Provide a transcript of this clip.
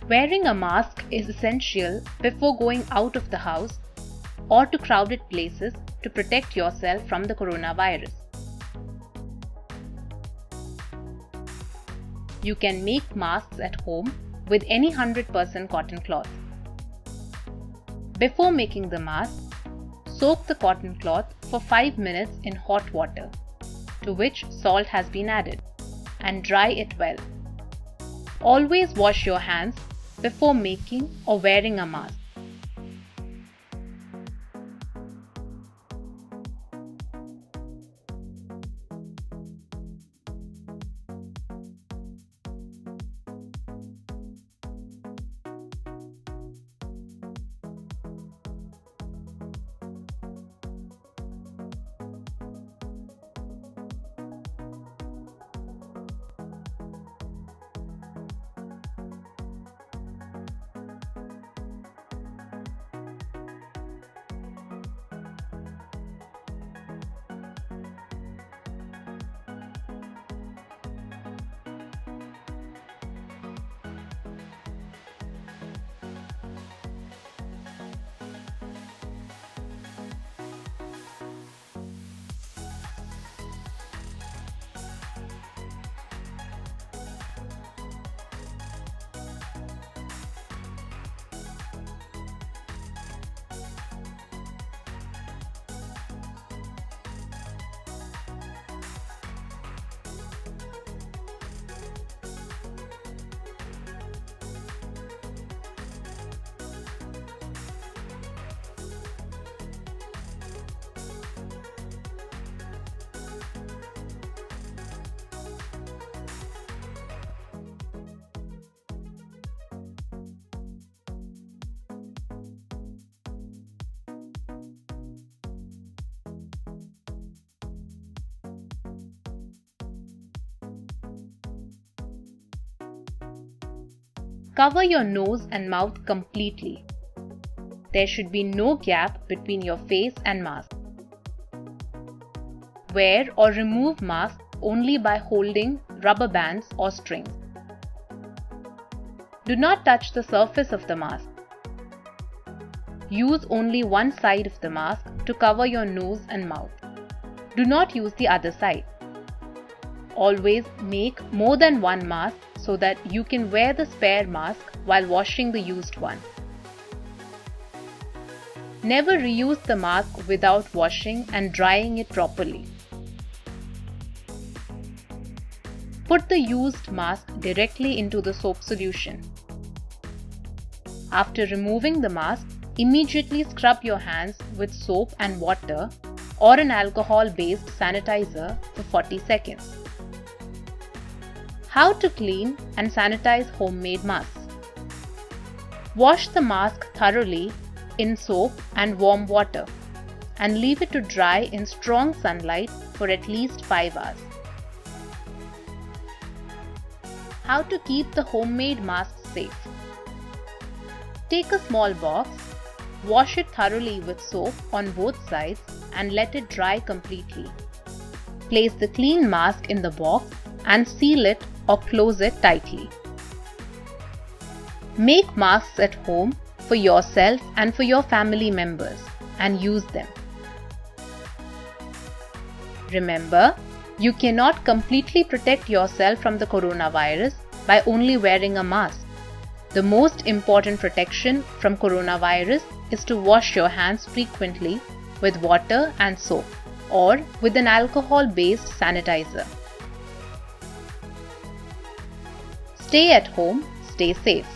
Wearing a mask is essential before going out of the house or to crowded places to protect yourself from the coronavirus. You can make masks at home with any 100% cotton cloth. Before making the mask, soak the cotton cloth for 5 minutes in hot water, to which salt has been added, and dry it well. Always wash your hands before making or wearing a mask. Cover your nose and mouth completely. There should be no gap between your face and mask. Wear or remove mask only by holding rubber bands or strings. Do not touch the surface of the mask. Use only one side of the mask to cover your nose and mouth. Do not use the other side. Always make more than one mask so that you can wear the spare mask while washing the used one. Never reuse the mask without washing and drying it properly. Put the used mask directly into the soap solution. After removing the mask, immediately scrub your hands with soap and water or an alcohol-based sanitizer for 40 seconds. How to clean and sanitize homemade masks. Wash the mask thoroughly in soap and warm water and leave it to dry in strong sunlight for at least 5 hours. How to keep the homemade masks safe. Take a small box, wash it thoroughly with soap on both sides and let it dry completely. Place the clean mask in the box and seal it or close it tightly. Make masks at home for yourself and for your family members and use them. Remember, you cannot completely protect yourself from the coronavirus by only wearing a mask. The most important protection from coronavirus is to wash your hands frequently with water and soap or with an alcohol-based sanitizer. Stay at home, stay safe.